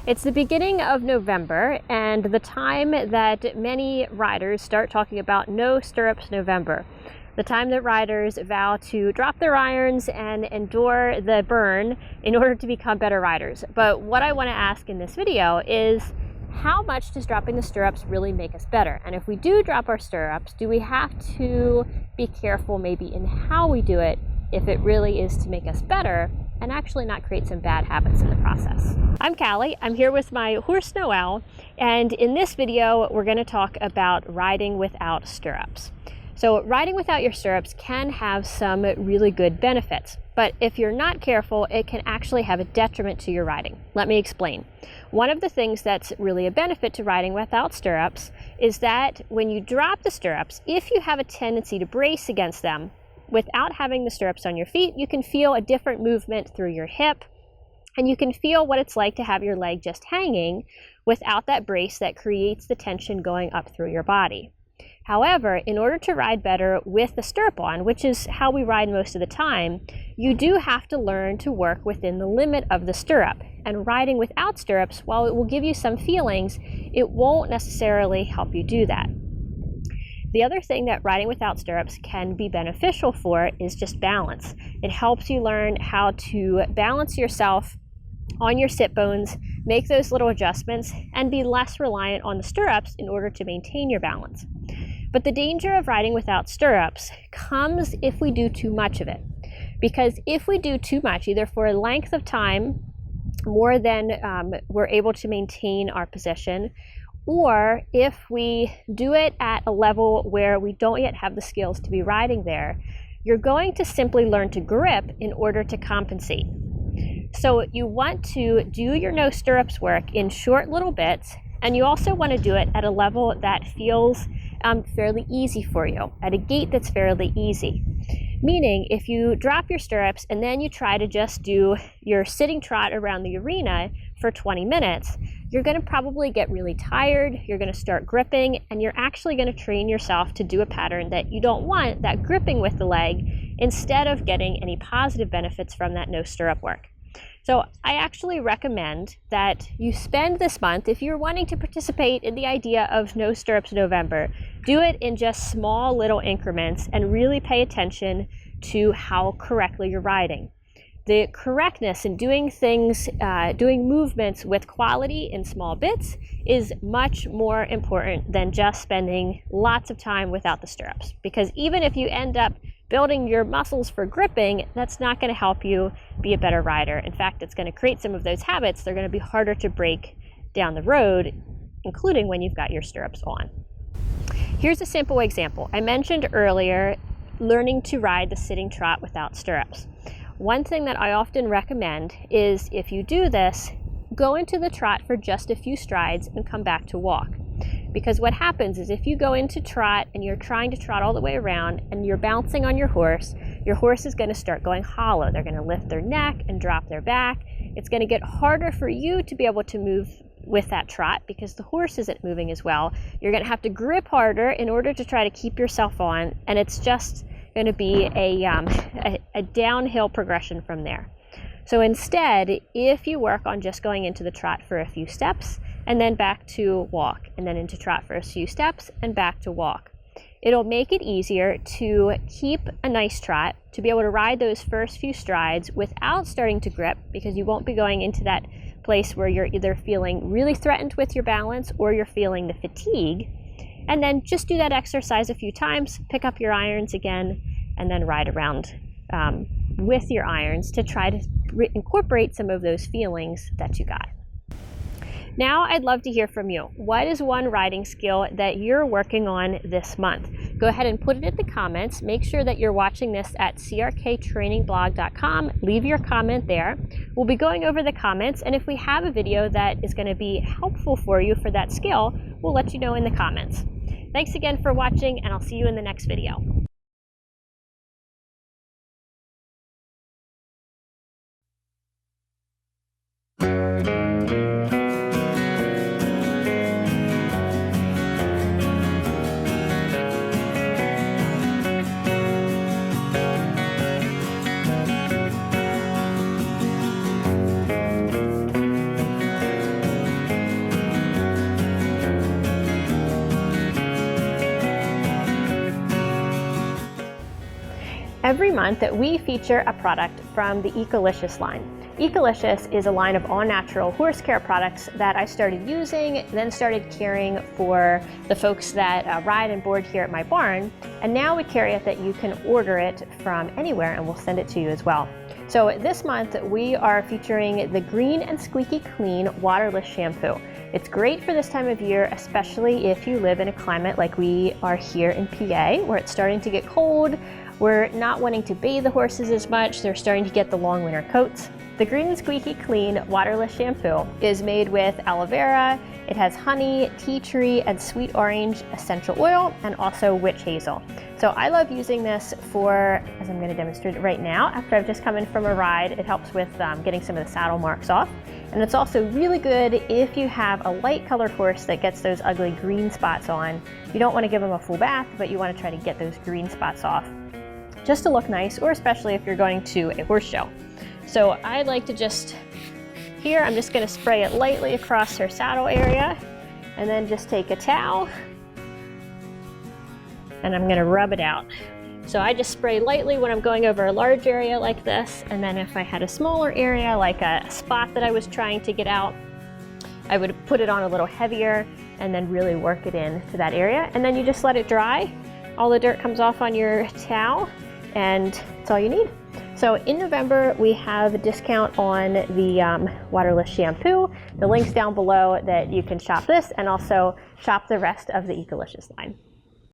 It's the beginning of November and the time that many riders start talking about No-Stirrups November. The time that riders vow to drop their irons and endure the burn in order to become better riders. But what I want to ask in this video is, how much does dropping the stirrups really make us better? And if we do drop our stirrups, do we have to be careful maybe in how we do it if it really is to make us better and actually not create some bad habits in the process? I'm Callie. I'm here with my horse Noel, and in this video we're going to talk about riding without stirrups. So riding without your stirrups can have some really good benefits, but if you're not careful, it can actually have a detriment to your riding. Let me explain. One of the things that's really a benefit to riding without stirrups is that when you drop the stirrups, if you have a tendency to brace against them, without having the stirrups on your feet, you can feel a different movement through your hip, and you can feel what it's like to have your leg just hanging without that brace that creates the tension going up through your body. However, in order to ride better with the stirrup on, which is how we ride most of the time, you do have to learn to work within the limit of the stirrup. And riding without stirrups, while it will give you some feelings, it won't necessarily help you do that. The other thing that riding without stirrups can be beneficial for is just balance. It helps you learn how to balance yourself on your sit bones, make those little adjustments, and be less reliant on the stirrups in order to maintain your balance. But the danger of riding without stirrups comes if we do too much of it. Because if we do too much, either for a length of time, more than we're able to maintain our position, or if we do it at a level where we don't yet have the skills to be riding there, you're going to simply learn to grip in order to compensate. So you want to do your no stirrups work in short little bits, and you also want to do it at a level that feels fairly easy for you, at a gait that's fairly easy. Meaning, if you drop your stirrups and then you try to just do your sitting trot around the arena for 20 minutes, you're going to probably get really tired, you're going to start gripping, and you're actually going to train yourself to do a pattern that you don't want, that gripping with the leg, instead of getting any positive benefits from that no stirrup work. So I actually recommend that you spend this month, if you're wanting to participate in the idea of No Stirrups November, do it in just small little increments and really pay attention to how correctly you're riding. The correctness in doing things, doing movements with quality in small bits is much more important than just spending lots of time without the stirrups. Because even if you end up building your muscles for gripping, that's not going to help you be a better rider. In fact, it's going to create some of those habits. They're going to be harder to break down the road, including when you've got your stirrups on. Here's a simple example. I mentioned earlier learning to ride the sitting trot without stirrups. One thing that I often recommend is, if you do this, go into the trot for just a few strides and come back to walk. Because what happens is, if you go into trot and you're trying to trot all the way around and you're bouncing on your horse is going to start going hollow. They're going to lift their neck and drop their back. It's going to get harder for you to be able to move with that trot because the horse isn't moving as well. You're going to have to grip harder in order to try to keep yourself on, and it's just going to be a downhill progression from there. So instead, if you work on just going into the trot for a few steps and then back to walk, and then into trot for a few steps and back to walk, it'll make it easier to keep a nice trot, to be able to ride those first few strides without starting to grip, because you won't be going into that place where you're either feeling really threatened with your balance or you're feeling the fatigue. And then just do that exercise a few times, pick up your irons again, and then ride around with your irons to try to incorporate some of those feelings that you got. Now I'd love to hear from you. What is one riding skill that you're working on this month? Go ahead and put it in the comments. Make sure that you're watching this at crktrainingblog.com. Leave your comment there. We'll be going over the comments, and if we have a video that is going to be helpful for you for that skill, we'll let you know in the comments. Thanks again for watching, and I'll see you in the next video. Every month we feature a product from the Ecolicious line. Ecolicious is a line of all-natural horse care products that I started using, then started caring for the folks that ride and board here at my barn, and now we carry it that you can order it from anywhere and we'll send it to you as well. So this month we are featuring the Green and Squeaky Clean Waterless Shampoo. It's great for this time of year, especially if you live in a climate like we are here in PA, where it's starting to get cold. We're not wanting to bathe the horses as much. They're starting to get the long winter coats. The Green and Squeaky Clean Waterless Shampoo is made with aloe vera. It has honey, tea tree, and sweet orange essential oil, and also witch hazel. So I love using this for, as I'm going to demonstrate it right now, after I've just come in from a ride. It helps with getting some of the saddle marks off. And it's also really good if you have a light colored horse that gets those ugly green spots on. You don't want to give them a full bath, but you want to try to get those green spots off just to look nice, or especially if you're going to a horse show. So I like to just, here I'm just going to spray it lightly across her saddle area, and then just take a towel and I'm going to rub it out. So I just spray lightly when I'm going over a large area like this, and then if I had a smaller area, like a spot that I was trying to get out, I would put it on a little heavier and then really work it in to that area. And then you just let it dry. All the dirt comes off on your towel, and that's all you need. So in November, we have a discount on the waterless shampoo. The link's down below that you can shop this and also shop the rest of the Ecolicious line.